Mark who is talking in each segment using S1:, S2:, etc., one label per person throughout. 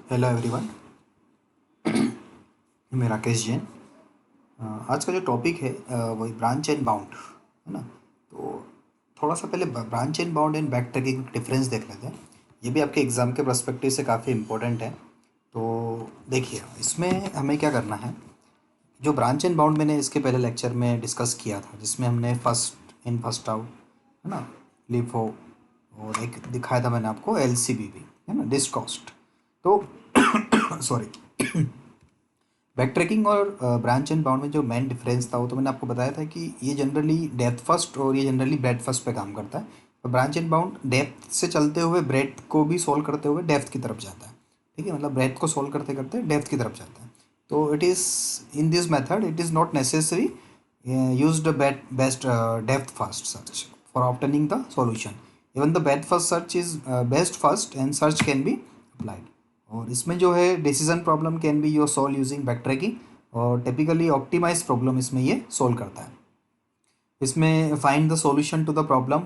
S1: Hello everyone. मैं राकेश जैन। आज का जो टॉपिक है वही ब्रांच एंड बाउंड है ना। तो थोड़ा सा पहले branch and bound and back tracking का डिफरेंस देख लेते हैं। ये भी आपके एग्ज़ाम के पर्सपेक्टिव से काफ़ी इंपॉर्टेंट है। तो देखिए, इसमें हमें क्या करना है। जो ब्रांच एंड बाउंड मैंने इसके पहले लेक्चर में डिस्कस किया था, जिसमें हमने फर्स्ट इन फर्स्ट आउट है ना, लिफो, और एक दिखाया था मैंने आपको एलसीबी भी है ना, डिस्क कॉस्ट। तो सॉरी, बैक ट्रैकिंग और ब्रांच एंड बाउंड में जो मेन डिफरेंस था वो तो मैंने आपको बताया था कि ये जनरली डेप्थ फर्स्ट और ये जनरली ब्रेथ फर्स्ट पे काम करता है। और ब्रांच एंड बाउंड डेप्थ से चलते हुए ब्रेथ को भी सोल्व करते हुए डेप्थ की तरफ जाता है। ठीक है, मतलब ब्रेथ को सोल्व करते करते डेप्थ की तरफ जाता है। तो it is in this method it is not necessary use the best depth first search for obtaining the solution. Even the best first search is best first and search can be applied. और इसमें जो है decision problem can be your solve using backtracking, और typically optimize problem इसमें ये solve करता है। इसमें find the solution to the problem,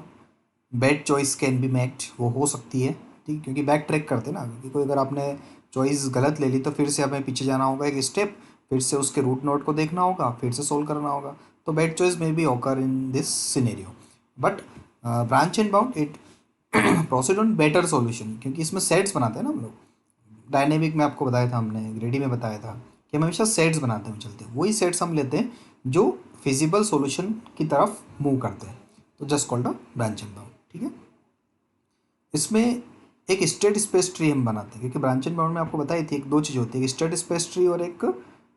S1: bad choice can be made, वो हो सकती है। ठीक, क्योंकि बैक ट्रैक करते हैं ना, क्योंकि कोई अगर आपने चॉइस गलत ले ली तो फिर से हमें पीछे जाना होगा एक स्टेप, फिर से उसके रूट नोड को देखना होगा, फिर से सोल्व करना होगा। तो बैड चॉइस में be occur in this scenario. But branch and bound it proceed on better solution, क्योंकि इसमें सेट्स बनाते हैं ना हम लोग। डायनेमिक में आपको बताया था, हमने ग्रेडी में बताया था कि हम हमेशा सेट्स बनाते हैं, चलते हैं वही सेट्स हम लेते हैं जो फिजिबल सॉल्यूशन की तरफ मूव करते हैं। तो just called a branch and bound. ठीक है, इसमें एक स्टेट स्पेस ट्री हम बनाते हैं, क्योंकि ब्रांच एंड बाउंड में आपको बताई थी एक दो चीज़ होती है, एक स्टेट स्पेस ट्री और एक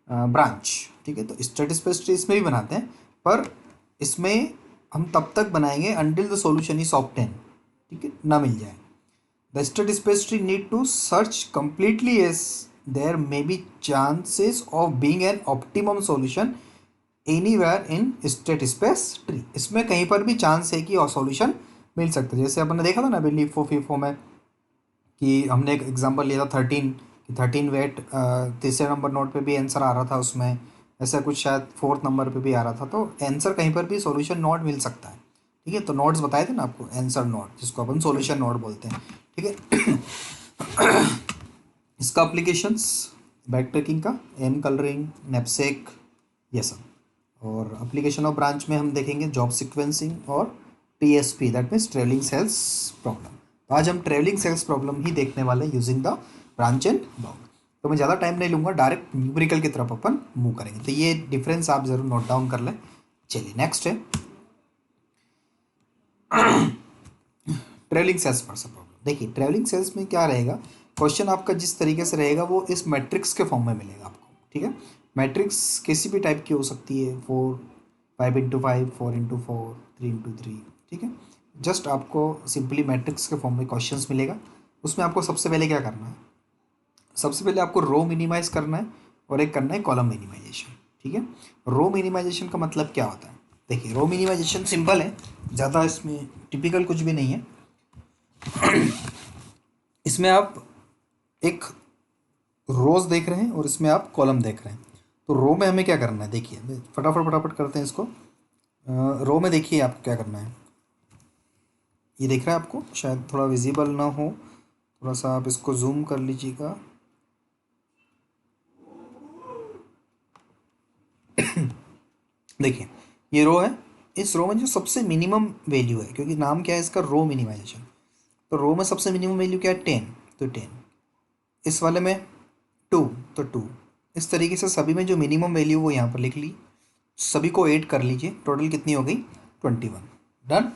S1: ब्रांच। ठीक है, तो स्टेट स्पेस ट्री इसमें भी बनाते हैं, पर इसमें हम तब तक बनाएंगे until the solution is obtain. ठीक है, ना मिल जाए। The state space tree need to search completely as there may be chances of being an optimum solution anywhere in state space tree। इसमें कहीं पर भी चांस है कि और सॉल्यूशन मिल सकता है। जैसे अपन ने देखा था ना अभी लिफो फीफो में, कि हमने एक एग्जांपल लिया था 13, कि 13 वेट तीसरे नंबर नोट पे भी आंसर आ रहा था उसमें, ऐसा कुछ शायद फोर्थ नंबर पे भी आ रहा था। तो आंसर कहीं पर भी सॉल्यूशन नोट मिल सकता है। ठीक है, तो नोट्स बताए थे ना आपको, आंसर नोट जिसको अपन सॉल्यूशन नोट बोलते हैं। ठीक है, इसका अप्लीकेशंस बैक ट्रैकिंग का एम कलरिंग, नेपसेक, ये सब। और अप्लीकेशन ऑफ ब्रांच में हम देखेंगे जॉब सीक्वेंसिंग और TSP, that means travelling sales problem. तो आज हम ट्रेवलिंग सेल्स प्रॉब्लम ही देखने वाले हैं using the branch and bound. तो मैं ज़्यादा टाइम नहीं लूँगा, डायरेक्ट न्यूमेरिकल की तरफ अपन मूव करेंगे। तो ये डिफरेंस आप ज़रूर नोट डाउन कर लें। चलिए नेक्स्ट है ट्रेवलिंग सेल्स पर प्रॉब्लम। देखिए, ट्रेवलिंग सेल्स में क्या रहेगा, क्वेश्चन आपका जिस तरीके से रहेगा वो इस मैट्रिक्स के फॉर्म में मिलेगा आपको। ठीक है, मैट्रिक्स किसी भी टाइप की हो सकती है, 5x5, 4x4, 3x3। ठीक है, जस्ट आपको सिंपली मैट्रिक्स के फॉर्म में क्वेश्चंस मिलेगा। उसमें आपको सबसे पहले क्या करना है, सबसे पहले आपको रो मिनिमाइज करना है और एक करना है कॉलम मिनिमाइजेशन। ठीक है, रो मिनिमाइजेशन का मतलब क्या होता है। देखिए, रो मिनिमाइजेशन सिंपल है, ज़्यादा इसमें टिपिकल कुछ भी नहीं है। इसमें आप एक रोज देख रहे हैं और इसमें आप कॉलम देख रहे हैं। तो रो में हमें क्या करना है, देखिए फटाफट फटाफट करते हैं इसको। रो में देखिए आपको क्या करना है, ये देख रहा है आपको, शायद थोड़ा विजिबल ना हो, थोड़ा सा आप इसको जूम कर लीजिएगा। देखिए, ये रो है, इस रो में जो सबसे मिनिमम वैल्यू है, क्योंकि नाम क्या है इसका, रो मिनिमाइजेशन। तो रो में सबसे मिनिमम वैल्यू क्या है, 10, तो 10। इस वाले में 2, तो 2। इस तरीके से सभी में जो मिनिमम वैल्यू वो यहाँ पर लिख ली, सभी को ऐड कर लीजिए, टोटल कितनी हो गई, 21। डन।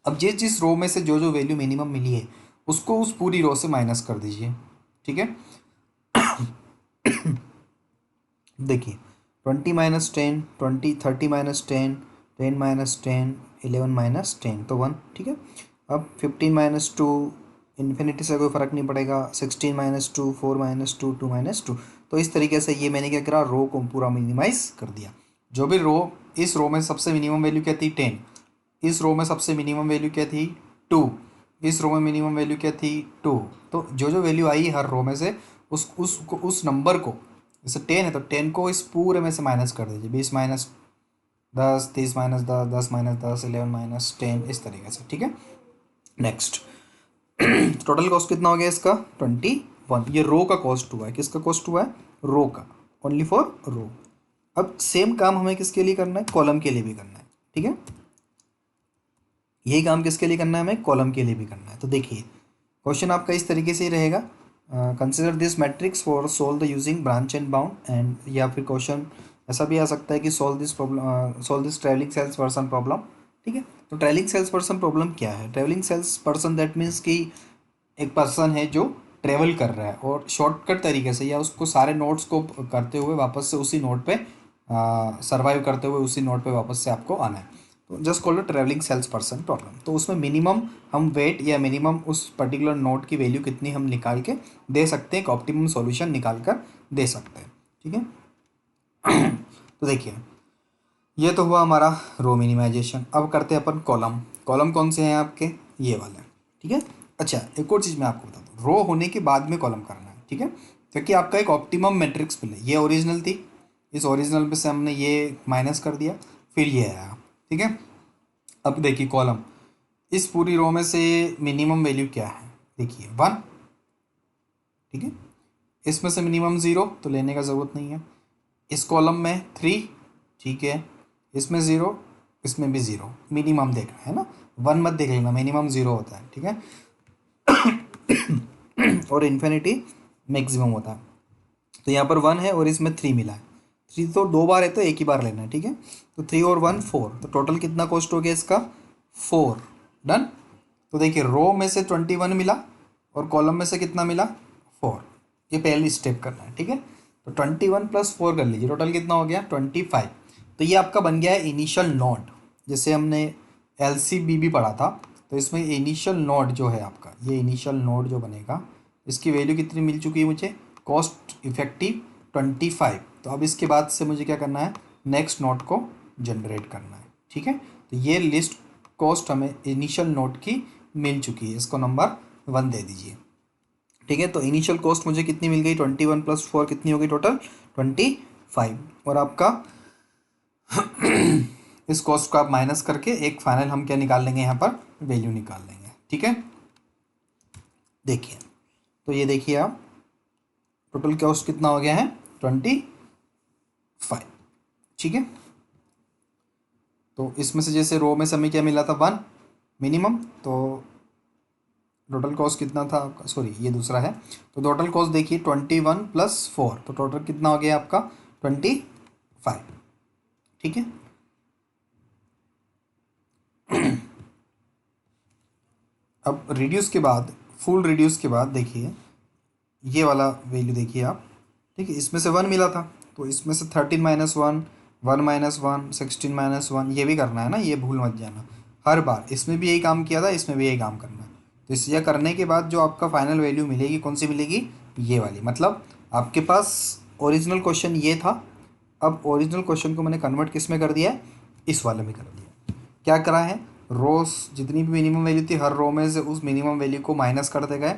S1: अब जिस जिस रो में से जो जो वैल्यू मिनिमम मिली है उसको उस पूरी रो से माइनस कर दीजिए। ठीक है, देखिए 20 - 10, 20, 30 - 10, 10 - 10, 11 - 10, तो 1। ठीक है, अब 15 - 2, इन्फिनिटी से कोई फ़र्क नहीं पड़ेगा, 16 - 2, 4 - 2, 2 - 2। तो इस तरीके से ये मैंने क्या करा, रो को पूरा मिनिमाइज कर दिया। जो भी रो, इस रो में सबसे मिनिमम वैल्यू क्या थी, 10। इस रो में सबसे मिनिमम वैल्यू क्या थी, 2। इस रो में मिनिमम वैल्यू क्या थी, 2। तो जो जो वैल्यू आई हर रो में से उस नंबर को, जैसे 10 है तो 10 को इस पूरे में से माइनस कर दीजिए, 20 - 10, 30 - 10, 10 - 10, 11 - 10, इस तरीके से। ठीक है, नेक्स्ट। टोटल कॉस्ट कितना हो गया इसका, 21। 1, ये रो का कॉस्ट हुआ है। किसका कॉस्ट हुआ है? रो का, ओनली फॉर रो। अब सेम काम हमें किसके लिए करना है? कॉलम के लिए भी करना है, ठीक है। यही काम किसके लिए करना है? हमें कॉलम के लिए भी करना है। तो देखिए क्वेश्चन आपका इस तरीके से ही रहेगा, consider this matrix for solve the using branch and bound and, या फिर क्वेश्चन ऐसा भी आ सकता है कि solve this problem, solve this travelling sales person problem, ठीक है। तो ट्रैवलिंग सेल्स पर्सन प्रॉब्लम क्या है? Travelling sales person that means कि एक पर्सन है जो ट्रेवल कर रहा है और शॉर्टकट तरीके से या उसको सारे नोट्स को करते हुए वापस से उसी नोट पे सर्वाइव करते हुए उसी नोट पे वापस से आपको आना है। तो just called travelling sales person problem. तो उसमें मिनिमम हम वेट या मिनिमम उस पर्टिकुलर नोट की वैल्यू कितनी हम निकाल के दे सकते हैं, एक ऑप्टिमम सॉल्यूशन निकाल कर दे सकते हैं, ठीक है। तो देखिए ये तो हुआ हमारा रो मिनिमाइजेशन। अब करते हैं अपन कॉलम। कॉलम कौन से हैं आपके? ये वाले, ठीक है। अच्छा एक और चीज़ मैं आपको बता दूँ, रो होने के बाद में कॉलम करना है, ठीक है, क्योंकि आपका एक ऑप्टिमम मैट्रिक्स मिले। ये ओरिजिनल थी, इस ओरिजिनल पे से हमने ये माइनस कर दिया, फिर ये आया, ठीक है। अब देखिए कॉलम, इस पूरी रो में से मिनिमम वैल्यू क्या है? देखिए 1, ठीक है। इसमें से मिनिमम 0 तो लेने का ज़रूरत नहीं है। इस कॉलम में 3, ठीक है। इसमें 0, इसमें भी 0, मिनिमम देखना है ना, 1 मत देख लेना, मिनिमम 0 होता है, ठीक है। और इन्फिनिटी मैक्सिमम होता है। तो यहाँ पर 1 है और इसमें 3 मिला है। 3 तो 2 बार है तो एक ही बार लेना है, ठीक है। तो 3 और 1 4, तो टोटल कितना कॉस्ट हो गया इसका? 4। डन। तो देखिए रो में से 21 मिला और कॉलम में से कितना मिला? 4। ये पहली स्टेप करना है, ठीक है। तो 21 प्लस 4 कर लीजिए, टोटल कितना हो गया? 25। तो ये आपका बन गया है इनिशियल नोड। जैसे हमने LCBB पढ़ा था, तो इसमें इनिशियल नोड जो है आपका, ये इनिशियल नोड जो बनेगा, इसकी वैल्यू कितनी मिल चुकी है मुझे? Cost effective 25। तो अब इसके बाद से मुझे क्या करना है? नेक्स्ट नोड को जनरेट करना है, ठीक है। तो ये लिस्ट कॉस्ट हमें इनिशियल नोड की मिल चुकी है, इसको नंबर 1 दे दीजिए, ठीक है। तो इनिशियल कॉस्ट मुझे कितनी मिल गई? 21 प्लस 4 कितनी हो गई? टोटल 25। और आपका इस कॉस्ट को आप माइनस करके एक फाइनल हम क्या निकाल लेंगे? यहाँ पर वैल्यू निकाल लेंगे, ठीक है। देखिए तो ये देखिए आप, टोटल कॉस्ट कितना हो गया है? 25, ठीक है। तो इसमें से जैसे रो में से हमें क्या मिला था? 1 मिनिमम। तो टोटल कॉस्ट कितना था आपका? सॉरी ये दूसरा है। तो टोटल कॉस्ट देखिए 21 प्लस 4, तो टोटल कितना हो गया आपका? 25, ठीक है। अब रिड्यूस के बाद, फुल रिड्यूस के बाद देखिए ये वाला वैल्यू देखिए आप, ठीक है। इसमें से 1 मिला था, तो इसमें से 13 माइनस 1, 1 माइनस 1, 16 माइनस 1, ये भी करना है ना, ये भूल मत जाना। हर बार इसमें भी यही काम किया था, इसमें भी यही काम करना है। तो इस ये करने के बाद जो आपका फाइनल वैल्यू मिलेगी, कौन सी मिलेगी? ये वाली। मतलब आपके पास ओरिजिनल क्वेश्चन ये था, अब ओरिजिनल क्वेश्चन को मैंने कन्वर्ट किस में कर दिया है? इस वाले में कर दिया। क्या करा है? रोज जितनी भी मिनिमम वैल्यू थी, हर रो में से उस मिनिमम वैल्यू को माइनस करते गए,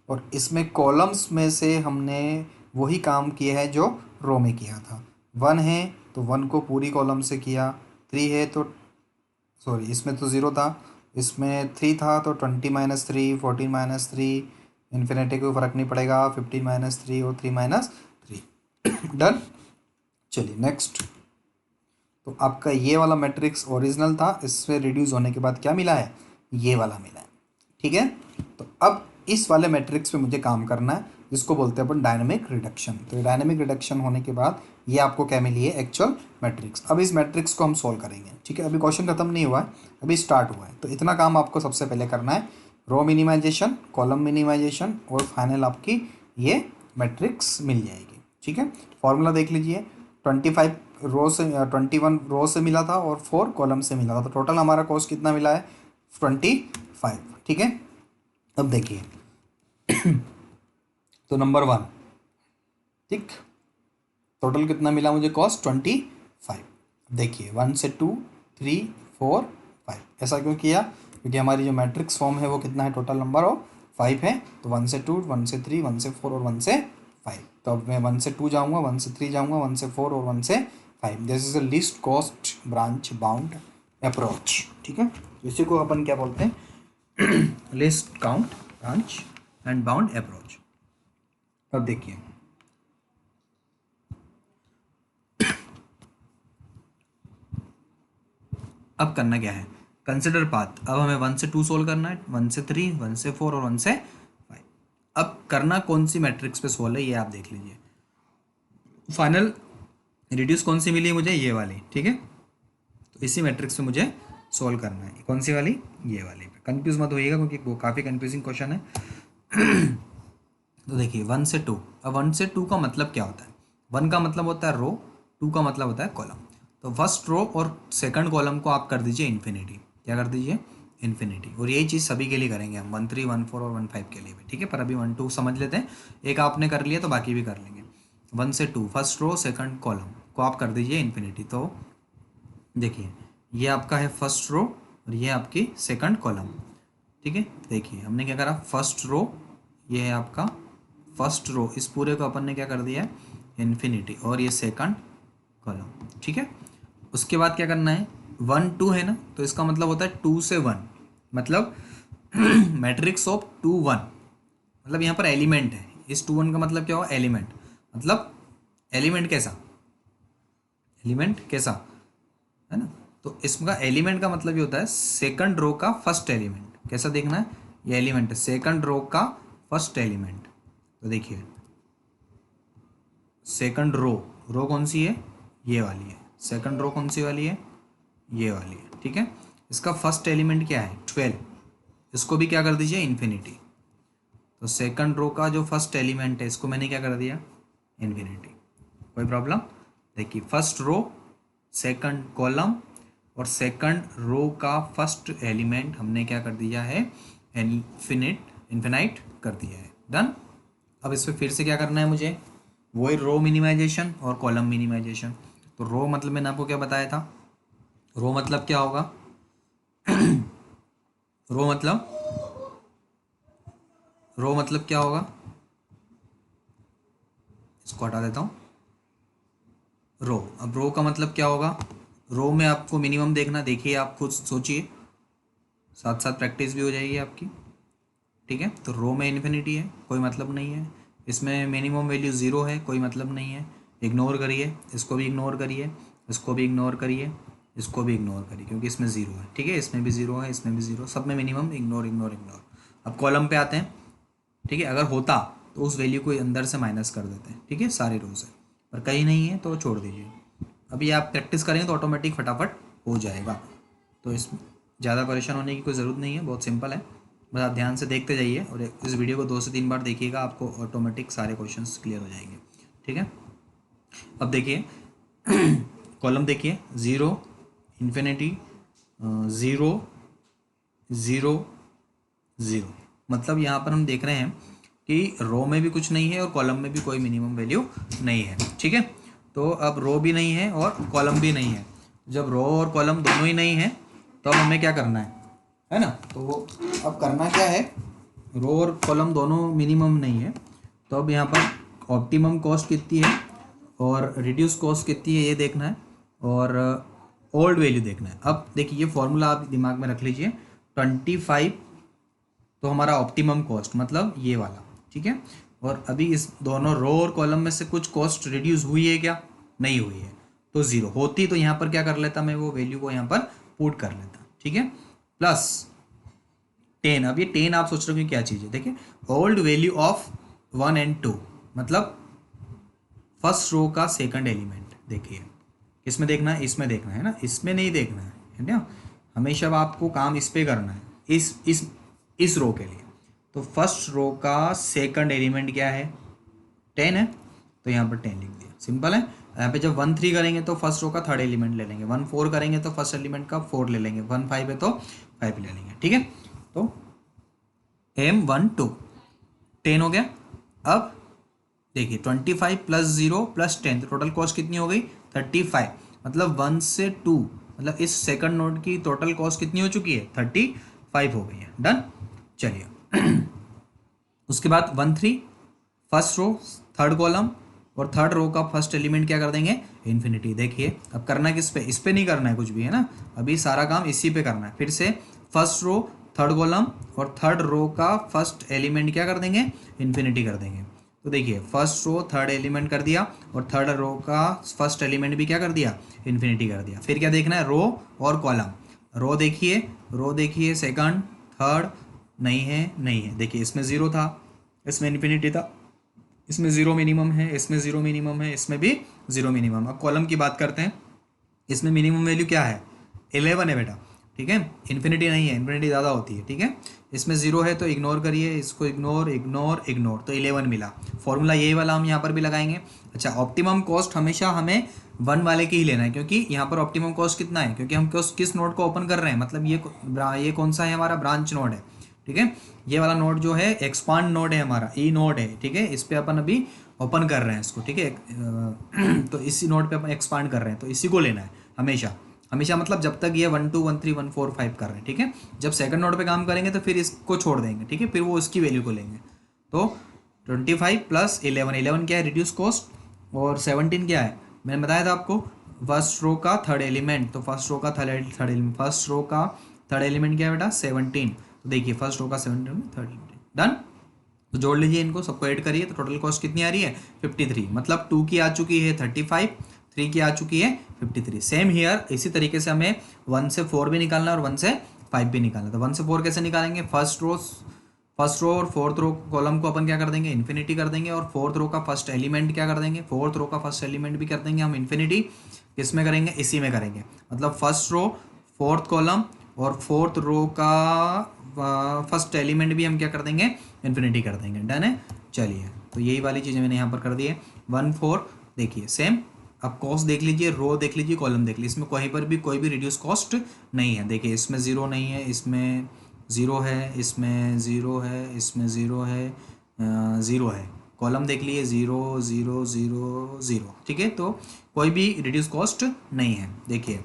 S1: और इसमें कॉलम्स में से हमने वही काम किया है जो रो में किया था। 1 है तो 1 को पूरी कॉलम से किया, 3 है तो, सॉरी इसमें तो 0 था, इसमें 3 था तो 20 माइनस 3, 14 माइनस 3, इन्फिनिटी को फ़र्क नहीं पड़ेगा, 15 माइनस 3 और 3 माइनस 3। डन। चलिए नेक्स्ट। तो आपका ये वाला मैट्रिक्स ओरिजिनल था, इससे रिड्यूस होने के बाद क्या मिला है? ये वाला मिला है, ठीक है। तो अब इस वाले मैट्रिक्स पे मुझे काम करना है, जिसको बोलते हैं अपन डायनेमिक रिडक्शन। तो डायनेमिक रिडक्शन होने के बाद ये आपको क्या मिली है? Actual matrix. अब इस मैट्रिक्स को हम सॉल्व करेंगे, ठीक है। अभी क्वेश्चन खत्म नहीं हुआ है, अभी स्टार्ट हुआ है। तो इतना काम आपको सबसे पहले करना है, रो मिनिमाइजेशन, कॉलम मिनिमाइजेशन, और फाइनल आपकी ये मैट्रिक्स मिल जाएगी, ठीक है। फॉर्मूला देख लीजिए, 25 रो से 21 रो से मिला था और 4 कॉलम से मिला था, तो टोटल हमारा कॉस्ट कितना मिला है? 25, ठीक है। अब देखिए तो नंबर 1, ठीक, टोटल कितना मिला मुझे? कॉस्ट 25। देखिए 1 से 2, 3, 4, 5, ऐसा क्यों किया? क्योंकि हमारी जो मैट्रिक्स फॉर्म है वो कितना है? टोटल नंबर ऑफ 5 है। तो 1 से 2, 1 से 3, 1 से 4 और 1 से 5। तो अब मैं 1 से 2 जाऊँगा, 1 से 3 जाऊँगा, 1 से 4 और 1 से 5। This is a least cost branch bound approach, ठीक है। इसी को अपन क्या बोलते हैं? List count branch and bound approach. अब देखिए, अब करना क्या है, कंसिडर पाथ। अब हमें 1 से 2 सोल्व करना है, 1 से 3, 1 से 4 और 1 से 5। अब करना कौन सी मैट्रिक्स पे सोल्व है ये आप देख लीजिए। फाइनल रिड्यूस कौन सी मिली मुझे, ये वाली, ठीक है। तो इसी मैट्रिक्स पे मुझे सोल्व करना है, कौन सी वाली, ये वाली पे। कंफ्यूज मत होइएगा क्योंकि वो काफ़ी कंफ्यूजिंग क्वेश्चन है। तो देखिए 1 से 2, अब 1 से 2 का मतलब क्या होता है, 1 का मतलब होता है रो, 2 का मतलब होता है कॉलम। तो फर्स्ट रो और सेकंड कॉलम को आप कर दीजिए इन्फिनिटी, क्या कर दीजिए, इन्फिनिटी। और यही चीज़ सभी के लिए करेंगे हम, 1 3 1 4 और 1 5 के लिए भी, ठीक है। पर अभी 1 2 समझ लेते हैं, एक आपने कर लिया तो बाकी भी कर लेंगे। 1 से 2 फर्स्ट रो सेकंड कॉलम को आप कर दीजिए इन्फिनिटी। तो देखिए ये आपका है फर्स्ट रो और ये आपकी सेकंड कॉलम, ठीक है। देखिए हमने क्या करा, फर्स्ट रो, ये है आपका फर्स्ट रो, इस पूरे को अपन ने क्या कर दिया है, इन्फिनिटी, और ये सेकंड कॉलम, ठीक है। उसके बाद क्या करना है, 1 2 है ना, तो इसका मतलब होता है 2 से 1, मतलब मैट्रिक्स ऑफ 2 1, मतलब यहाँ पर एलिमेंट है। इस 2 1 का मतलब क्या हुआ, एलिमेंट, मतलब एलिमेंट कैसा, एलिमेंट कैसा, है ना। तो इसका एलिमेंट का मतलब ये होता है सेकंड रो का फर्स्ट एलिमेंट, कैसा देखना है, ये एलिमेंट है सेकंड रो का फर्स्ट एलिमेंट। तो देखिए सेकंड रो, रो कौन सी है, ये वाली है, सेकंड रो कौन सी वाली है, ये वाली है, ठीक है। इसका फर्स्ट एलिमेंट क्या है, 12, इसको भी क्या कर दीजिए इन्फिनिटी। तो सेकंड रो का जो फर्स्ट एलिमेंट है इसको मैंने क्या कर दिया, इन्फिनिटी। कोई प्रॉब्लम, देखिए फर्स्ट रो सेकंड कॉलम और सेकंड रो का फर्स्ट एलिमेंट हमने क्या कर दिया है, इन्फिनाइट कर दिया है, डन। अब इस पर फिर से क्या करना है मुझे, वही रो मिनिमाइजेशन और कॉलम मिनिमाइजेशन। तो रो मतलब मैंने आपको क्या बताया था, रो मतलब क्या होगा, रो मतलब, रो मतलब क्या होगा, इसको हटा देता हूँ, रो, अब रो का मतलब क्या होगा, रो में आपको मिनिमम देखना, देखिए आप खुद सोचिए, साथ साथ प्रैक्टिस भी हो जाएगी आपकी, ठीक है। तो रो में इन्फिनिटी है, कोई मतलब नहीं है, इसमें मिनिमम वैल्यू 0 है, कोई मतलब नहीं है, इग्नोर करिए, इसको भी इग्नोर करिए, इसको भी इग्नोर करिए, इसको भी इग्नोर करिए क्योंकि इसमें 0 है, ठीक है। इसमें भी 0 है, इसमें भी 0, सब में मिनिमम, इग्नोर इग्नोर इग्नोर। अब कॉलम पे आते हैं, ठीक है। अगर होता तो उस वैल्यू को अंदर से माइनस कर देते हैं, ठीक है, सारे रो से, पर कहीं नहीं है तो छोड़ दीजिए। अभी आप प्रैक्टिस करेंगे तो ऑटोमेटिक फटाफट हो जाएगा, तो इस ज़्यादा परेशान होने की कोई ज़रूरत नहीं है, बहुत सिंपल है। बस आप ध्यान से देखते जाइए और इस वीडियो को 2 से 3 बार देखिएगा, आपको ऑटोमेटिक सारे क्वेश्चंस क्लियर हो जाएंगे, ठीक है। अब देखिए कॉलम देखिए, 0 इन्फिनिटी, 0 0 0, मतलब यहाँ पर हम देख रहे हैं कि रो में भी कुछ नहीं है और कॉलम में भी कोई मिनिमम वैल्यू नहीं है, ठीक है। तो अब रो भी नहीं है और कॉलम भी नहीं है, जब रो और कॉलम दोनों ही नहीं है तो अब हमें क्या करना है ना। तो अब करना क्या है, रो और कॉलम दोनों मिनिमम नहीं है, तो अब यहाँ पर ऑप्टिमम कॉस्ट कितनी है और रिड्यूस कॉस्ट कितनी है ये देखना है, और ओल्ड वैल्यू देखना है। अब देखिए ये फॉर्मूला आप दिमाग में रख लीजिए, 25 तो हमारा ऑप्टिमम कॉस्ट मतलब ये वाला, ठीक है। और अभी इस दोनों रो और कॉलम में से कुछ कॉस्ट रिड्यूस हुई है क्या, नहीं हुई है, तो 0 होती तो यहाँ पर क्या कर लेता मैं, वो वैल्यू को यहाँ पर पुट कर लेता, ठीक है। प्लस 10, अब ये 10 आप सोच रहे हो कि क्या चीज़ है, देखिए ओल्ड वैल्यू ऑफ 1 and 2, मतलब फर्स्ट रो का सेकंड एलिमेंट, देखिए इसमें देखना है, इसमें देखना है ना, इसमें नहीं देखना है ना, हमेशा आपको काम इस पे करना है, इस रो के लिए। तो फर्स्ट रो का सेकंड एलिमेंट क्या है, 10 है, तो यहाँ पर 10 लिख दिया, सिंपल है। यहाँ पे जब 1 3 करेंगे तो फर्स्ट रो का थर्ड एलिमेंट ले लेंगे, 1 4 करेंगे तो फर्स्ट एलिमेंट का 4 ले लेंगे, 1 5 है तो 5 ले लेंगे, ठीक है। तो M1 2 10 हो गया। अब देखिए 25 + 0 + 10, तो टोटल कॉस्ट कितनी हो गई, 35, मतलब 1 से 2, मतलब इस सेकंड नोड की टोटल कॉस्ट कितनी हो चुकी है, 35 हो गई है, डन। चलिए उसके बाद 1 3 फर्स्ट रो थर्ड कॉलम और थर्ड रो का फर्स्ट एलिमेंट क्या कर देंगे, इन्फिनिटी। देखिए अब करना किस पे, इस पे नहीं करना है कुछ भी, है ना, अभी सारा काम इसी पे करना है। फिर से फर्स्ट रो थर्ड कॉलम और थर्ड रो का फर्स्ट एलिमेंट क्या कर देंगे, इन्फिनिटी कर देंगे। तो देखिए फर्स्ट रो थर्ड एलिमेंट कर दिया और थर्ड रो का फर्स्ट एलिमेंट भी क्या कर दिया, इन्फिनिटी कर दिया। फिर क्या देखना है, रो और कॉलम। रो देखिए सेकंड थर्ड, नहीं है नहीं है, देखिए इसमें ज़ीरो था, इसमें इन्फिनिटी था, इसमें ज़ीरो मिनिमम है, इसमें ज़ीरो मिनिमम है, इसमें भी ज़ीरो मिनिमम। अब कॉलम की बात करते हैं, इसमें मिनिमम वैल्यू क्या है, 11 है बेटा, ठीक है, इन्फिनिटी नहीं है, इन्फिनिटी ज़्यादा होती है, ठीक है। इसमें ज़ीरो है तो इग्नोर करिए इसको, इग्नोर इग्नोर इग्नोर, तो 11 मिला। फॉर्मूला यही वाला हम यहाँ पर भी लगाएंगे। अच्छा, ऑप्टिमम कॉस्ट हमेशा हमें 1 वाले की ही लेना है, क्योंकि यहाँ पर ऑप्टिमम कॉस्ट कितना है, क्योंकि हम किस नोड को ओपन कर रहे हैं, मतलब ये कौन सा है, हमारा ब्रांच नोड है, ठीक है। ये वाला नोड जो है एक्सपांड नोड है हमारा, ई नोड है, ठीक है, इस पर अपन अभी ओपन कर रहे हैं इसको, ठीक है। तो इसी नोड पे अपन एक्सपांड कर रहे हैं, तो इसी को लेना है हमेशा। हमेशा मतलब जब तक ये 1 2 1 3 1 4 5 कर रहे हैं, ठीक है। जब सेकंड नोड पे काम करेंगे तो फिर इसको छोड़ देंगे, ठीक है, फिर वो इसकी वैल्यू को लेंगे। तो 25 प्लस 11 क्या है, रिड्यूस कॉस्ट, और 17 क्या है, मैंने बताया था आपको, फर्स्ट रो का थर्ड एलिमेंट। तो फर्स्ट रो का थर्ड एलिमेंट, फर्स्ट रो का थर्ड एलिमेंट क्या है बेटा, 17। तो देखिए फर्स्ट रो का 17 थर्ड एलिमेंट डन। तो जोड़ लीजिए इनको, सबको ऐड करिए, तो टोटल कॉस्ट कितनी आ रही है, 53। मतलब 2 की आ चुकी है 35, 3 की आ चुकी है 53। सेम हियर, इसी तरीके से हमें 1 से 4 भी निकालना है और 1 से 5 भी निकालना है। तो 1 से 4 कैसे निकालेंगे, फर्स्ट रो और फोर्थ रो कॉलम को अपन क्या कर देंगे, इन्फिनिटी कर देंगे, और फोर्थ रो का फर्स्ट एलिमेंट क्या कर देंगे, फोर्थ रो का फर्स्ट एलिमेंट भी कर देंगे हम इन्फिनिटी। किस में करेंगे, इसी में करेंगे, मतलब फर्स्ट रो फोर्थ कॉलम और फोर्थ रो का फर्स्ट एलिमेंट भी हम क्या कर देंगे, इन्फिनिटी कर देंगे। डन है, चलिए, तो यही वाली चीज़ें मैंने यहाँ पर कर दी है। 1 4 देखिए सेम। अब कॉस्ट देख लीजिए, रो देख लीजिए, कॉलम देख लीजिए, इसमें कहीं पर भी कोई भी रिड्यूस कॉस्ट नहीं है। देखिए इसमें ज़ीरो नहीं है, इसमें ज़ीरो है, इसमें ज़ीरो है, इसमें ज़ीरो है, ज़ीरो है। कॉलम देख लिए, ज़ीरो ज़ीरो ज़ीरो ज़ीरो, ठीक है। तो कोई भी रिड्यूस कॉस्ट नहीं है। देखिए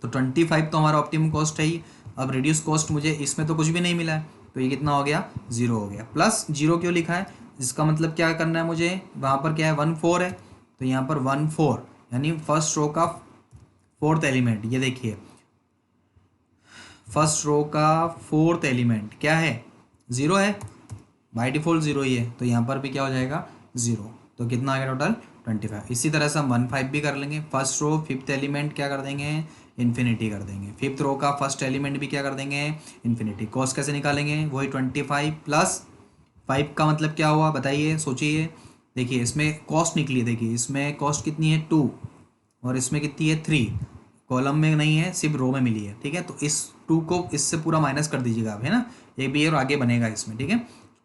S1: तो 25 तो हमारा ऑप्टिमम कॉस्ट है ही। अब रिड्यूस कॉस्ट मुझे इसमें तो कुछ भी नहीं मिला है, तो ये कितना हो गया, ज़ीरो हो गया। प्लस जीरो क्यों लिखा है, इसका मतलब क्या करना है मुझे, वहाँ पर क्या है 1 4 है, तो यहाँ पर 1 4 यानी फर्स्ट रो का फोर्थ एलिमेंट। ये देखिए फर्स्ट रो का फोर्थ एलिमेंट क्या है, ज़ीरो है, बाई डिफ़ॉल्ट ज़ीरो ही है, तो यहाँ पर भी क्या हो जाएगा, ज़ीरो। तो कितना आ गया टोटल, 25। इसी तरह से हम 1 5 भी कर लेंगे। फर्स्ट रो फिफ्थ एलिमेंट क्या कर देंगे, इन्फिनिटी कर देंगे। फिफ्थ रो का फर्स्ट एलिमेंट भी क्या कर देंगे, इन्फिनिटी। कॉस्ट कैसे निकालेंगे, वही 25 प्लस 5 का मतलब क्या हुआ, बताइए सोचिए। देखिए इसमें कॉस्ट निकली, देखिए इसमें कॉस्ट कितनी है 2, और इसमें कितनी है 3। कॉलम में नहीं है, सिर्फ रो में मिली है, ठीक है। तो इस 2 को इससे पूरा माइनस कर दीजिएगा आप, है ना, ये भी और आगे बनेगा इसमें, ठीक है।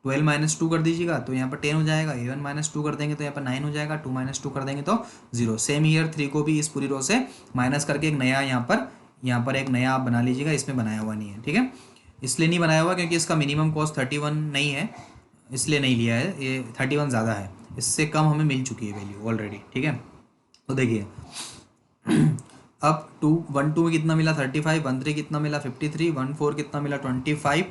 S1: 12 माइनस 2 कर दीजिएगा तो यहाँ पर 10 हो जाएगा। 11 माइनस 2 कर देंगे तो यहाँ पर 9 हो जाएगा। 2 माइनस 2 कर देंगे तो 0। सेम ईयर 3 को भी इस पूरी रो से माइनस करके एक नया यहाँ पर एक नया आप बना लीजिएगा। इसमें बनाया हुआ नहीं है, ठीक है। इसलिए नहीं बनाया हुआ क्योंकि इसका मिनिमम कॉस्ट 31 नहीं है, इसलिए नहीं लिया है। ये 31 ज़्यादा है, इससे कम हमें मिल चुकी है वैल्यू ऑलरेडी, ठीक है। तो देखिए अब 1 2 में कितना मिला 35, 1 3 कितना मिला 53, 1 4 कितना मिला 25,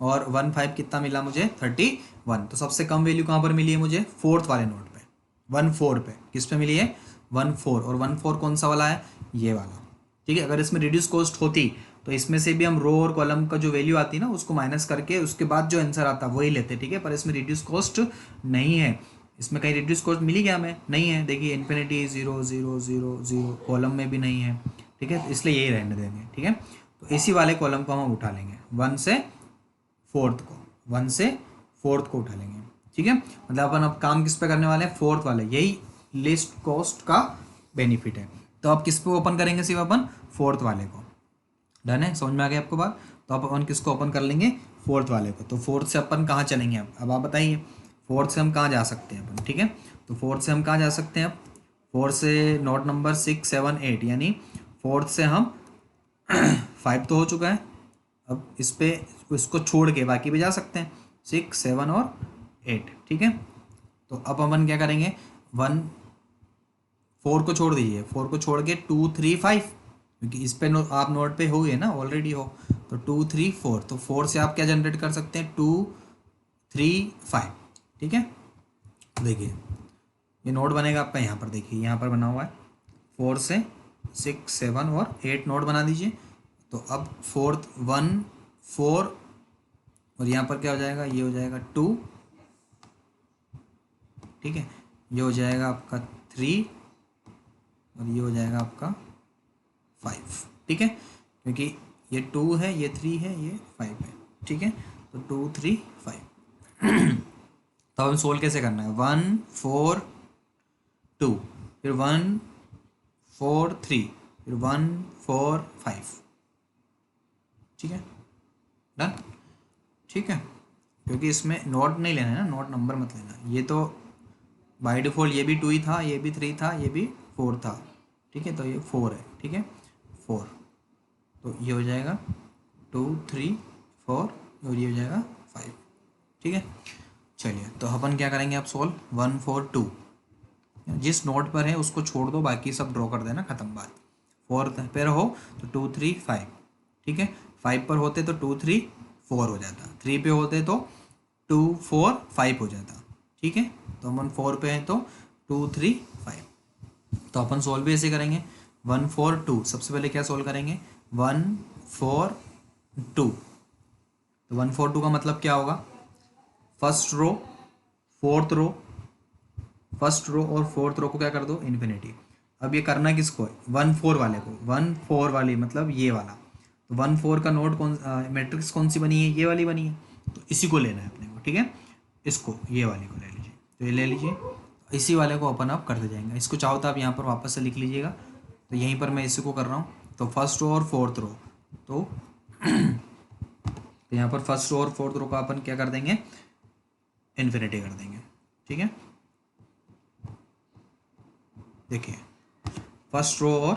S1: और 1 5 कितना मिला मुझे 31। तो सबसे कम वैल्यू कहाँ पर मिली है मुझे, फोर्थ वाले नोड पे, 1 4 पे। किस पे मिली है, 1 4। और 1 4 कौन सा वाला है, ये वाला, ठीक है। अगर इसमें रिड्यूस कॉस्ट होती तो इसमें से भी हम रो और कॉलम का जो वैल्यू आती ना उसको माइनस करके उसके बाद जो आंसर आता वही लेते, ठीक है। पर इसमें रिड्यूस कॉस्ट नहीं है, इसमें कहीं रिड्यूस कॉस्ट मिली क्या हमें, नहीं है। देखिए इन्फिनिटी 0 0 0 0, कॉलम में भी नहीं है, ठीक है। तो इसलिए यही रहने देंगे, ठीक है। तो इसी वाले कॉलम को हम उठा लेंगे, 1 से फोर्थ को उठा लेंगे, ठीक है। मतलब अपन अब काम किस पे करने वाले हैं, फोर्थ वाले। यही लिस्ट कॉस्ट का बेनिफिट है। तो अब किस पे ओपन करेंगे, सिर्फ अपन फोर्थ वाले को। डन है, समझ में आ गया आपको बात। तो अब अपन किसको ओपन कर लेंगे, फोर्थ वाले को। तो फोर्थ से अपन कहाँ चलेंगे, अब आप बताइए फोर्थ से हम कहाँ जा सकते हैं अपन, ठीक है। तो फोर्थ से हम कहाँ जा सकते हैं, अब फोर्थ से नोट नंबर 6 7 8, यानी फोर्थ से हम 5 तो हो चुका है। अब इस पे इसको छोड़ के बाकी भी जा सकते हैं, 6 7 और 8, ठीक है। तो अब अपन क्या करेंगे, 1 4 को छोड़ दीजिए, 4 को छोड़ के 2 3 5, क्योंकि इस पे आप नोट पे हो गए ना, ऑलरेडी हो। तो 2 3 4, तो 4 से आप क्या जनरेट कर सकते हैं, 2 3 5, ठीक है। देखिए ये नोट बनेगा आपका यहाँ पर, देखिए यहाँ पर बना हुआ है। 4 से 6 7 और 8 नोट बना दीजिए। तो अब फोर्थ 1 4, और यहाँ पर क्या हो जाएगा, ये हो जाएगा 2 ठीक है। ये हो जाएगा आपका 3 और ये हो जाएगा आपका 5, ठीक है, क्योंकि ये 2 है, ये 3 है, ये 5 है, ठीक है। तो 2 3 5। तो हम सोल्व कैसे करना है, 1 4 2, फिर 1 4 3, फिर 1 4 5, ठीक है, डन, ठीक है। क्योंकि इसमें नोट नहीं लेना है ना, नोट नंबर मत लेना। ये तो बाय डिफ़ॉल्ट ये भी 2 ही था, ये भी 3 था, ये भी 4 था, ठीक है। तो ये 4 है, ठीक है, 4। तो ये हो जाएगा 2 3 4 और ये हो जाएगा 5, ठीक है। चलिए तो अपन क्या करेंगे अब सोल्व, 1 4 2, जिस नोट पर है उसको छोड़ दो, बाकी सब ड्रॉ कर देना, ख़त्म बात। 4 पर हो तो 2 3 5, ठीक है। 5 पर होते तो 2 3 4 हो जाता, 3 पे होते तो 2 4 5 हो जाता, ठीक है। तो अपन 4 पे हैं तो 2 3 5। तो अपन सोल्व भी ऐसे करेंगे, 1 4 2। सबसे पहले क्या सोल्व करेंगे, 1 4 2। तो 1 4 2 का मतलब क्या होगा, first row fourth row, first row और फोर्थ रो को क्या कर दो इन्फिनिटी। अब ये करना किसको है, 1 4 वाले को, 1 4 वाली मतलब ये वाला। तो 1 4 का नोट कौन, मैट्रिक्स कौन सी बनी है, ये वाली बनी है, तो इसी को लेना है अपने को, ठीक है। इसको, ये वाली को ले लीजिए, तो ये ले लीजिए, इसी वाले को अपन आप करते जाएंगे। इसको चाहो तो आप यहाँ पर वापस से लिख लीजिएगा, तो यहीं पर मैं इसी को कर रहा हूँ। तो फर्स्ट रो और फोर्थ रो, तो यहाँ पर फर्स्ट रो और फोर्थ रो को अपन क्या कर देंगे, इन्फिनिटी कर देंगे, ठीक है। देखिए फर्स्ट रो और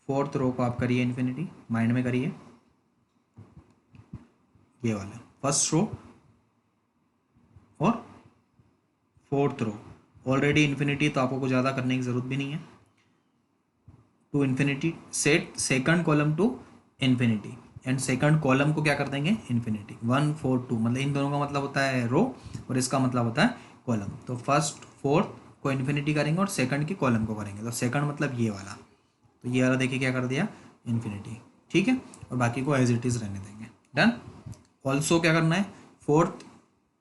S1: फोर्थ रो को आप करिए इन्फिनिटी, माइंड में करिए, ये वाला फर्स्ट रो और फोर्थ रो ऑलरेडी इन्फिनिटी, तो आपको कुछ ज़्यादा करने की ज़रूरत भी नहीं है। To infinity set second column to infinity, and second column को क्या कर देंगे इन्फिनिटी। 1 4 2 मतलब इन दोनों का मतलब होता है रो और इसका मतलब होता है कॉलम। तो फर्स्ट फोर्थ को इन्फिनिटी करेंगे और सेकंड की कॉलम को करेंगे। तो सेकंड मतलब ये वाला, तो ये वाला देखिए क्या कर दिया इन्फिनिटी, ठीक है। और बाकी को एज इट इज़ रहने देंगे, डन। ऑल्सो क्या करना है, फोर्थ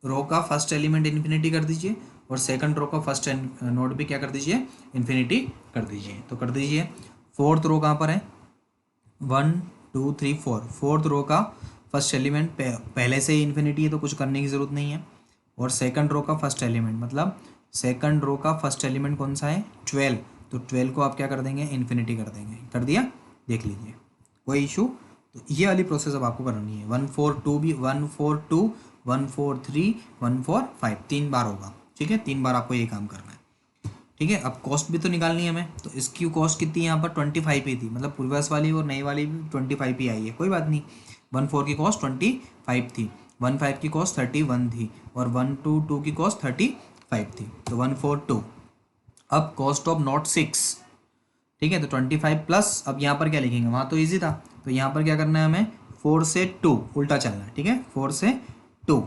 S1: रो का फर्स्ट एलिमेंट इन्फिनिटी कर दीजिए और सेकंड रो का फर्स्ट नोड भी क्या कर दीजिए इन्फिनिटी कर दीजिए। तो कर दीजिए, फोर्थ रो कहाँ पर है, 1 2 3 4, फोर्थ रो का फर्स्ट एलिमेंट पहले से ही इन्फिनिटी है, तो कुछ करने की ज़रूरत नहीं है। और सेकंड रो का फर्स्ट एलिमेंट मतलब सेकंड रो का फर्स्ट एलिमेंट कौन सा है 12, तो 12 को आप क्या कर देंगे इन्फिनिटी कर देंगे। कर दिया, देख लीजिए, कोई इशू। तो ये वाली प्रोसेस अब आपको करनी है। 1 4 2 भी 1 4 2 1 4 3 1 4 5 3 बार होगा, ठीक है। 3 बार आपको ये काम करना है, ठीक है। अब कॉस्ट भी तो निकालनी है हमें, तो इसकी कॉस्ट कितनी है यहाँ पर 25 ही थी, मतलब पूर्वस वाली और नई वाली भी 25 ही आई है, कोई बात नहीं। 1 4 की कॉस्ट 25 थी, 1 5 की कॉस्ट 31 थी और 1 2 2 की कॉस्ट 35 थी, तो 1 4 2। अब कॉस्ट ऑफ नॉट 6, ठीक है। तो 25 प्लस, अब यहाँ पर क्या लिखेंगे, वहाँ तो ईजी था, तो यहाँ पर क्या करना है हमें 4 से 2 उल्टा चलना है, ठीक है। 4 से 2,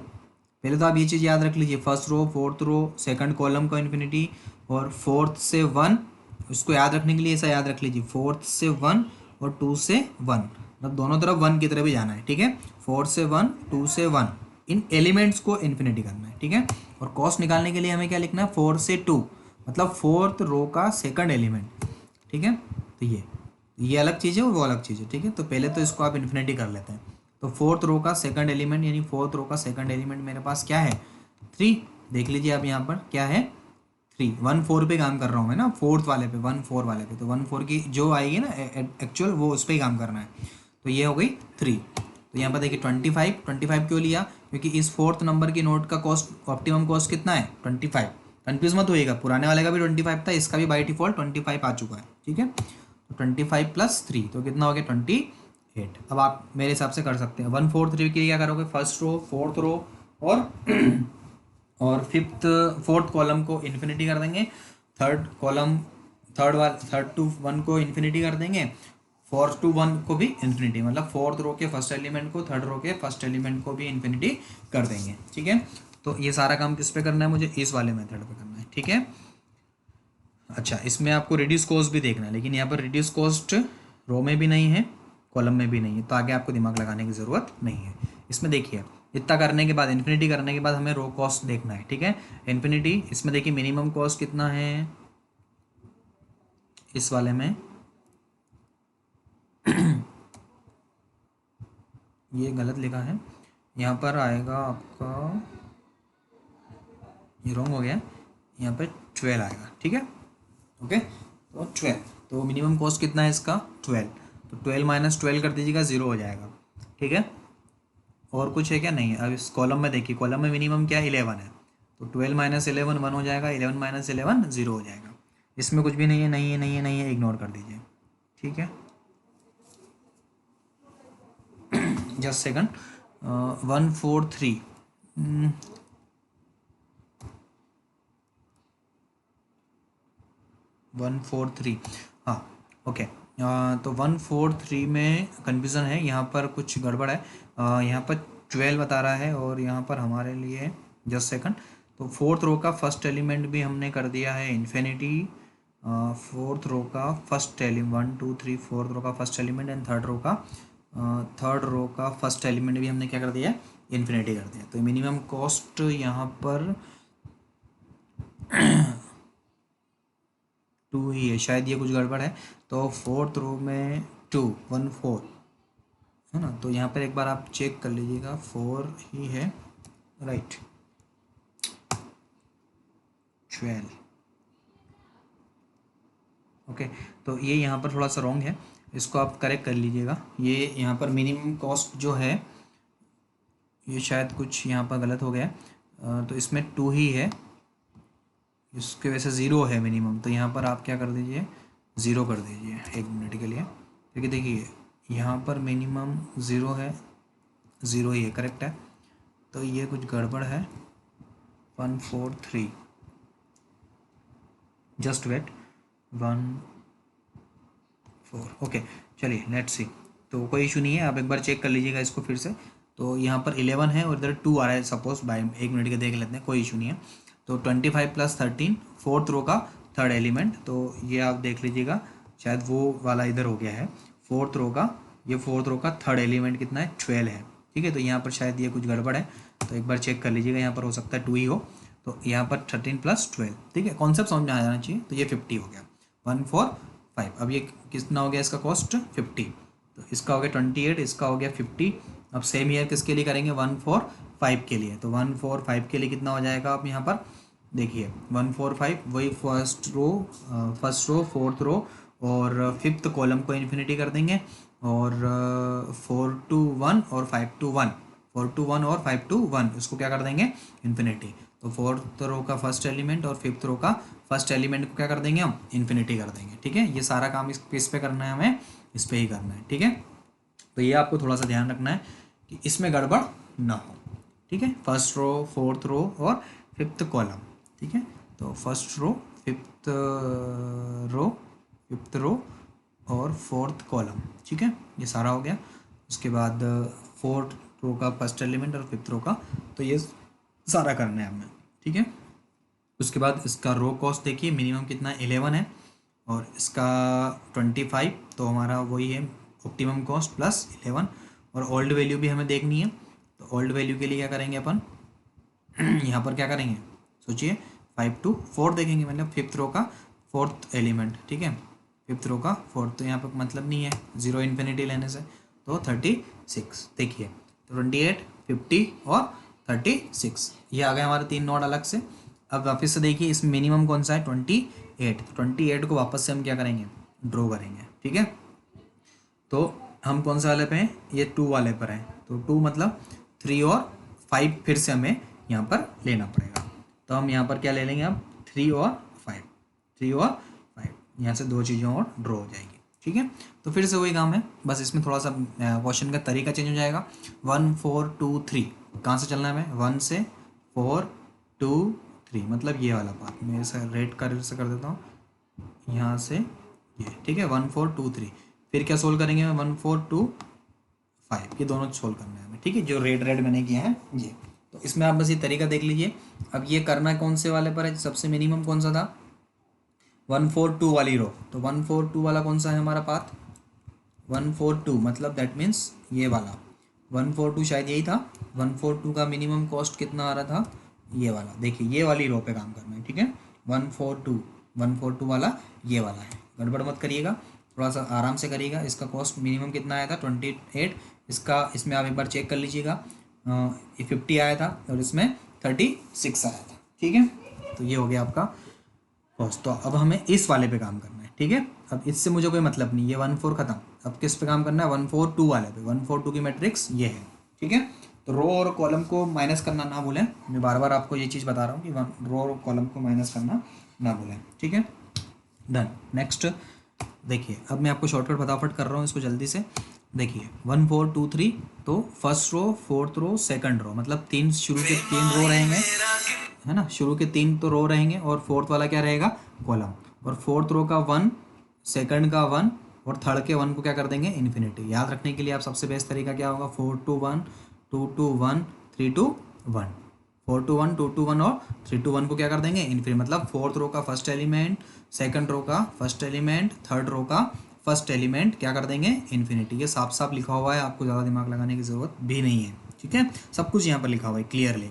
S1: पहले तो आप ये चीज़ याद रख लीजिए, first row fourth row second column का इन्फिनिटी, और फोर्थ से 1, उसको याद रखने के लिए ऐसा याद रख लीजिए, फोर्थ से 1 और 2 से 1, मतलब दोनों तरफ 1 की तरफ भी जाना है, ठीक है। 4 से 1 2 से 1, इन एलिमेंट्स को इन्फिनिटी करना है, ठीक है। और कॉस्ट निकालने के लिए हमें क्या लिखना है 4 से 2, मतलब फोर्थ रो का सेकंड एलिमेंट, ठीक है। तो ये अलग चीज़ है और वो अलग चीज़ है, ठीक है। तो पहले तो इसको आप इन्फिनिटी कर लेते हैं। तो फोर्थ रो का सेकंड एलिमेंट, यानी फोर्थ रो का सेकंड एलिमेंट मेरे पास क्या है 3, देख लीजिए आप यहाँ पर क्या है 3। 1 4 पे काम कर रहा हूँ मैं ना, फोर्थ वाले पे 1 4 वाले पे, तो 1 4 की जो आएगी ना एक्चुअल वो उस पर ही काम करना है। तो ये हो गई 3। तो यहाँ पर देखिए 25 क्यों लिया, क्योंकि इस फोर्थ नंबर की नोट का कॉस्ट ऑप्टिमम कॉस्ट कितना है 25। कन्फ्यूज मत होइएगा, पुराने वाले का भी 25 था, इसका भी बाई डिफॉल्ट 25 आ चुका है, ठीक है। तो 25 प्लस 3 तो कितना हो गया 28। अब आप मेरे हिसाब से कर सकते हैं 1 4 3 के लिए क्या करोगे, फर्स्ट रो फोर्थ रो और और फिफ्थ फोर्थ कॉलम को इन्फिनिटी कर देंगे, थर्ड कॉलम थर्ड टू 1 को इन्फिनिटी कर देंगे, फोर्थ टू 1 को भी इन्फिनिटी, मतलब फोर्थ रो के फर्स्ट एलिमेंट को थर्ड रो के फर्स्ट एलिमेंट को भी इन्फिनिटी कर देंगे, ठीक है। तो ये सारा काम किस पे करना है, मुझे इस वाले मेथड पे करना है, ठीक है। अच्छा, इसमें आपको रिड्यूस कॉस्ट भी देखना है, लेकिन यहाँ पर रिड्यूस कॉस्ट रो में भी नहीं है कॉलम में भी नहीं है, तो आगे आपको दिमाग लगाने की ज़रूरत नहीं है। इसमें देखिए इतना करने के बाद, इन्फिनिटी करने के बाद हमें रो कॉस्ट देखना है, ठीक है। इन्फिनिटी, इसमें देखिए मिनिमम कॉस्ट कितना है इस वाले में, ये गलत लिखा है, यहाँ पर आएगा आपका, ये रॉन्ग हो गया, यहाँ पे 12 आएगा, ठीक है। ओके, तो 12, तो मिनिमम कॉस्ट कितना है इसका 12, तो 12 माइनस 12 कर दीजिएगा, 0 हो जाएगा, ठीक है। और कुछ है क्या, नहीं है। अब इस कॉलम में देखिए, कॉलम में मिनिमम क्या है 11 है, तो 12 माइनस 11 1 हो जाएगा, 11 माइनस 11 0 हो जाएगा। इसमें कुछ भी नहीं है, नहीं है, नहीं है, नहीं है, इग्नोर कर दीजिए, ठीक है। जस्ट सेकंड, 143, 143, हाँ ओके। तो 143 में कन्फ्यूज़न है, यहाँ पर कुछ गड़बड़ है, यहाँ पर 12 बता रहा है और यहाँ पर हमारे लिए, जस्ट सेकंड, तो फोर्थ रो का फर्स्ट एलिमेंट भी हमने कर दिया है इन्फिनिटी, फोर्थ रो का फर्स्ट एलिमेंट 1 2 3 फोर्थ रो का first element, and third row का फर्स्ट एलिमेंट भी हमने क्या कर दिया, इन्फिनिटी कर दिया। तो मिनिमम कॉस्ट यहाँ पर 2 ही है, शायद ये कुछ गड़बड़ है, तो फोर्थ रो में 2 1 4 है ना, तो यहाँ पर एक बार आप चेक कर लीजिएगा, 4 ही है, राइट, 12, ओके। तो ये यहाँ पर थोड़ा सा रॉन्ग है, इसको आप करेक्ट कर लीजिएगा। ये यहाँ पर मिनिमम कॉस्ट जो है, ये शायद कुछ यहाँ पर गलत हो गया, तो इसमें 2 ही है, इसके वजह से 0 है मिनिमम, तो यहाँ पर आप क्या कर दीजिए, 0 कर दीजिए 1 मिनट के लिए, क्योंकि देखिए यहाँ पर मिनिमम 0 है, 0 ही है, करेक्ट है। तो ये कुछ गड़बड़ है, 143, जस्ट वेट, 1 4, ओके, चलिए लेट्स सी। तो कोई इशू नहीं है, आप एक बार चेक कर लीजिएगा इसको फिर से। तो यहाँ पर 11 है और इधर 2 आ रहा है, सपोज बाय 1 मिनट के देख लेते हैं, कोई इशू नहीं है। तो 25 + 13 फोर्थ रो का थर्ड एलिमेंट, तो ये आप देख लीजिएगा, शायद वो वाला इधर हो गया है, फोर्थ रो का, ये फोर्थ रो का थर्ड एलिमेंट कितना है 12 है, ठीक है। तो यहाँ पर शायद ये कुछ गड़बड़ है, तो एक बार चेक कर लीजिएगा, यहाँ पर हो सकता है 2 ही हो, तो यहाँ पर 13 + 12, ठीक है, कॉन्सेप्ट समझ में आ जाना चाहिए। तो ये 50 हो गया, 145, अब ये कितना हो गया इसका कॉस्ट 50, तो इसका हो गया 28, इसका हो गया 50। अब सेम ईयर किसके लिए करेंगे, 145 के लिए, तो 145 के लिए कितना हो जाएगा, आप यहाँ पर देखिए 145, वही फर्स्ट रो फोर्थ रो और फिफ्थ कॉलम को इन्फिनिटी कर देंगे, और 4 to 1 और 5 to 1, 4 to 1 और 5 to 1 इसको क्या कर देंगे, इन्फिनिटी। तो फोर्थ रो का फर्स्ट एलिमेंट और फिफ्थ रो का फर्स्ट एलिमेंट को क्या कर देंगे, हम इन्फिनिटी कर देंगे, ठीक है। ये सारा काम इस पे करना है, हमें इस पे ही करना है, ठीक है। तो ये आपको थोड़ा सा ध्यान रखना है कि इसमें गड़बड़ ना हो, ठीक है। फर्स्ट रो, फोर्थ रो और फिफ्थ कॉलम, ठीक है। तो फर्स्ट रो, फिफ्थ रो और फोर्थ कॉलम, ठीक है, ये सारा हो गया। उसके बाद फोर्थ रो का फर्स्ट एलिमेंट और फिफ्थ रो का, तो ये सारा करना है हमें, ठीक है। उसके बाद इसका रो कॉस्ट देखिए, मिनिमम कितना 11 है और इसका 25, तो हमारा वही है ऑप्टिमम कॉस्ट प्लस 11, और ओल्ड वैल्यू भी हमें देखनी है। तो ओल्ड वैल्यू के लिए क्या करेंगे अपन यहाँ पर क्या करेंगे, सोचिए, 5 to 4 देखेंगे, मतलब फिफ्थ रो का फोर्थ एलिमेंट, ठीक है, फिफ्थ रो का फोर्थ, तो यहाँ पर मतलब नहीं है 0 इन्फिनिटी लेने से, तो 36 देखिए, तो 28 50 और 36, ये आ गए हमारे 3 नोड अलग से। अब वापस से देखिए, इसमें मिनिमम कौन सा है 28, तो 28 को वापस से हम क्या करेंगे, ड्रॉ करेंगे, ठीक है। तो हम कौन सा वाले पे हैं, ये 2 वाले पर हैं, तो 2 मतलब 3 और 5 फिर से हमें यहाँ पर लेना पड़ेगा। तो हम यहाँ पर क्या ले लेंगे, अब 3 और 5, 3 और 5, यहाँ से 2 चीज़ों और ड्रॉ हो जाएगी, ठीक है। तो फिर से वही काम है, बस इसमें थोड़ा सा क्वेश्चन का तरीका चेंज हो जाएगा। 1 4 2 3, कहाँ से चलना है हमें, 1 से 4 2 3, मतलब ये वाला पार्ट मैं इसे रेड कलर से कर देता हूँ, यहाँ से ये, ठीक है, 1 4 2 3, फिर क्या सोल्व करेंगे, 1 4 2 5, ये दोनों सोल्व करना है हमें, ठीक है, जो रेड मैंने किया है ये। तो इसमें आप बस ये तरीका देख लीजिए। अब ये करना कौन से वाले पर है, सबसे मिनिमम कौन सा था, 1 4 2 वाली रो, तो 1 4 2 वाला कौन सा है हमारा पाथ, 1 4 2, मतलब दैट मीन्स ये वाला, 142 शायद यही था। 142 का मिनिमम कॉस्ट कितना आ रहा था, ये वाला देखिए, ये वाली रो पे काम करना है, ठीक है। 142 वाला ये वाला है, गड़बड़ मत करिएगा, थोड़ा सा आराम से करिएगा। इसका कॉस्ट मिनिमम कितना आया था 28, इसका इसमें आप एक बार चेक कर लीजिएगा, ये 50 आया था और इसमें 36 आया था, ठीक है। तो ये हो गया आपका कॉस्ट। तो अब हमें इस वाले पे काम करना है, ठीक है। अब इससे मुझे कोई मतलब नहीं, ये 14 खत्म, अब किस पे काम करना है, 142 वाले पे। 142 की मैट्रिक्स ये है, ठीक है। तो रो और कॉलम को माइनस करना ना भूलें, मैं बार बार आपको ये चीज़ बता रहा हूँ कि रो और कॉलम को माइनस करना ना भूलें, ठीक है। डन। नेक्स्ट देखिए, अब मैं आपको शॉर्टकट फटाफट कर रहा हूँ इसको जल्दी से। देखिए 1 4 2 3, तो first row, fourth row, second row, मतलब तीन शुरू के 3 रो रहेंगे, है ना। शुरू के 3 तो रो रहेंगे और फोर्थ वाला क्या रहेगा, कॉलम। और फोर्थ रो का 1, सेकंड का 1 और थर्ड के 1 को क्या कर देंगे, इन्फिनिटी। याद रखने के लिए आप सबसे बेस्ट तरीका क्या होगा, 4 to 1, 2 to 1, 3 to 1। 4 to 1, 2 to 1 और 3 to 1 को क्या कर देंगे, इन्फिनिटी। मतलब फोर्थ रो का फर्स्ट एलिमेंट, सेकंड रो का फर्स्ट एलिमेंट, थर्ड रो का फर्स्ट एलिमेंट क्या कर देंगे, इन्फिनिटी। ये साफ साफ लिखा हुआ है, आपको ज़्यादा दिमाग लगाने की ज़रूरत भी नहीं है, ठीक है। सब कुछ यहाँ पर लिखा हुआ है क्लियरली।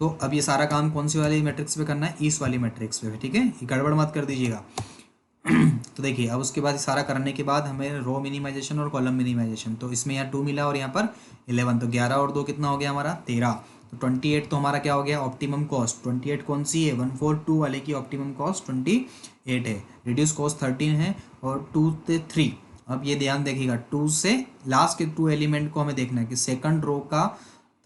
S1: तो अब ये सारा काम कौन सी वाली मैट्रिक्स पे करना है, इस वाली मैट्रिक्स पे, ठीक है। ये गड़बड़ मत कर दीजिएगा। तो देखिए, अब उसके बाद सारा करने के बाद हमें रो मिनिमाइजेशन और कॉलम मिनिमाइजेशन, तो इसमें यहाँ 2 मिला और यहाँ पर 11, तो 11 और 2 कितना हो गया हमारा, 13। तो 28 तो हमारा क्या हो गया, ऑप्टिमम कॉस्ट। 28 कौन सी है, 142 वाले की ऑप्टिमम कॉस्ट 28 है। रिड्यूस कॉस्ट 13 है और 2 से 3। अब ये ध्यान देखिएगा, 2 से लास्ट के 2 एलिमेंट को हमें देखना है कि सेकंड रो का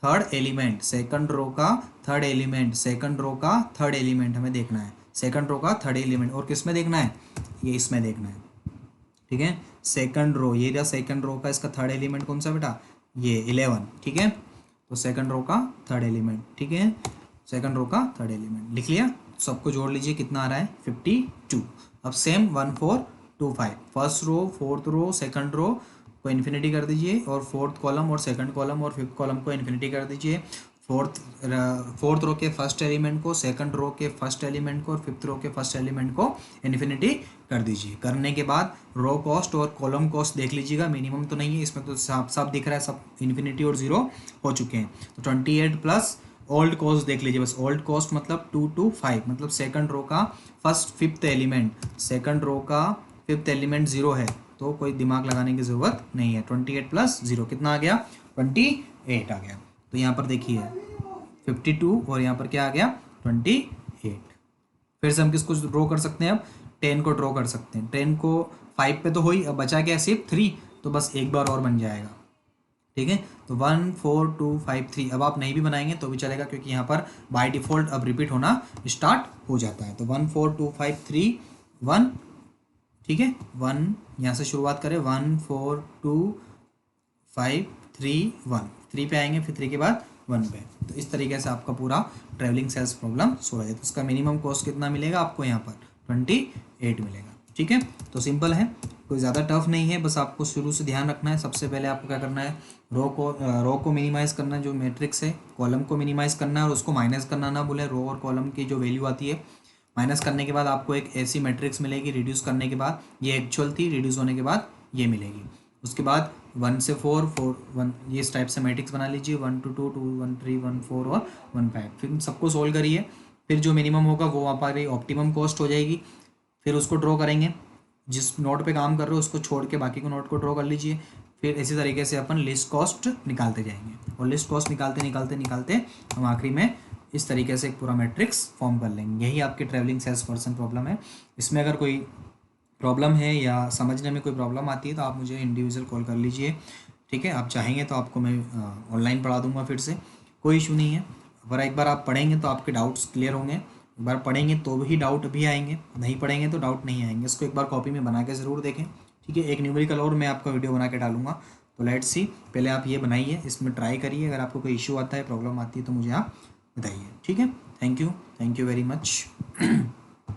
S1: थर्ड एलिमेंट, सेकंड रो का थर्ड एलिमेंट, सेकंड रो का थर्ड एलिमेंट हमें देखना है, सेकंड रो का थर्ड एलिमेंट। और किस में देखना है, ये इसमें देखना है, ठीक है। सेकंड रो, ये रहा सेकंड रो का, इसका थर्ड एलिमेंट कौन सा बेटा, ये 11, ठीक है। तो सेकंड रो का थर्ड एलिमेंट, ठीक है, सेकंड रो का थर्ड एलिमेंट लिख लिया। सबको जोड़ लीजिए, कितना आ रहा है, 52। अब same 1 4 2 5, first row, fourth row, second row को इन्फिनिटी कर दीजिए और फोर्थ कॉलम और सेकंड कॉलम और फिफ्थ कॉलम को इन्फिनिटी कर दीजिए। फोर्थ रो के फर्स्ट एलिमेंट को, सेकंड रो के फर्स्ट एलिमेंट को और फिफ्थ रो के फर्स्ट एलिमेंट को इन्फिनिटी कर दीजिए। करने के बाद रो कॉस्ट और कॉलम कॉस्ट देख लीजिएगा, मिनिमम तो नहीं है इसमें, तो साफ साफ दिख रहा है सब इन्फिनिटी और 0 हो चुके हैं। तो 28 प्लस ओल्ड कॉस्ट देख लीजिए, बस ओल्ड कॉस्ट मतलब 2 to 5, मतलब सेकंड रो का first fifth element, second row का फिफ्थ एलिमेंट 0 है, तो कोई दिमाग लगाने की ज़रूरत नहीं है। 28 प्लस 0 कितना आ गया, 28 आ गया। तो यहाँ पर देखिए 52 और यहाँ पर क्या आ गया, 28। फिर से हम किसको ड्रॉ कर सकते हैं, अब 10 को ड्रॉ कर सकते हैं। 10 को 5 पे तो हो ही, अब बचा क्या सिर्फ 3, तो बस एक बार और बन जाएगा, ठीक है। तो 1 4 2 5 3, अब आप नहीं भी बनाएंगे तो भी चलेगा, क्योंकि यहाँ पर बाय डिफ़ॉल्ट अब रिपीट होना स्टार्ट हो जाता है। तो 1 4 2 5 3 1, ठीक है। 1 यहाँ से शुरुआत करें, 1 4 2 5 3 1, 3 पे आएंगे, फिर 3 के बाद 1 पे। तो इस तरीके से आपका पूरा ट्रैवलिंग सेल्स प्रॉब्लम सॉल्व है। तो उसका मिनिमम कॉस्ट कितना मिलेगा आपको, यहाँ पर 28 मिलेगा, ठीक है। तो सिंपल है, कोई ज़्यादा टफ नहीं है, बस आपको शुरू से ध्यान रखना है। सबसे पहले आपको क्या करना है, रो को मिनिमाइज़ करना है, जो मैट्रिक्स है, कॉलम को मिनिमाइज़ करना है और उसको माइनस करना ना भूलें। रो और कॉलम की जो वैल्यू आती है, माइनस करने के बाद आपको एक ऐसी मैट्रिक्स मिलेगी, रिड्यूस करने के बाद ये एक्चुअल थी, रिड्यूस होने के बाद ये मिलेगी। उसके बाद 1 से 4 4 1, ये इस टाइप से मैट्रिक्स बना लीजिए, 1 2 2 2 1 3 1 4 और 1 5। फिर सबको सोल्व करिए, फिर जो मिनिमम होगा वो हमारी ऑप्टिमम कॉस्ट हो जाएगी। फिर उसको ड्रॉ करेंगे, जिस नोट पे काम कर रहे हो उसको छोड़ के बाकी को नोट को ड्रॉ कर लीजिए। फिर इसी तरीके से अपन लिस्ट कॉस्ट निकालते जाएंगे और लिस्ट कॉस्ट निकालते निकालते निकालते हम आखिरी में इस तरीके से एक पूरा मैट्रिक्स फॉर्म कर लेंगे। यही आपकी ट्रैवलिंग सेल्स पर्सन प्रॉब्लम है। इसमें अगर कोई प्रॉब्लम है या समझने में कोई प्रॉब्लम आती है तो आप मुझे इंडिविजुअल कॉल कर लीजिए, ठीक है। आप चाहेंगे तो आपको मैं ऑनलाइन पढ़ा दूंगा, फिर से कोई इशू नहीं है। अगर एक बार आप पढ़ेंगे तो आपके डाउट्स क्लियर होंगे, एक बार पढ़ेंगे तो ही डाउट भी आएंगे, नहीं पढ़ेंगे तो डाउट नहीं आएंगे। इसको एक बार कॉपी में बना के ज़रूर देखें, ठीक है। एक न्यूमेरिकल और मैं आपका वीडियो बना के डालूंगा, तो लेट्स सी, पहले आप ये बनाइए, इसमें ट्राई करिए। अगर आपको कोई इशू आता है, प्रॉब्लम आती है तो मुझे आप बताइए, ठीक है। Thank you very much.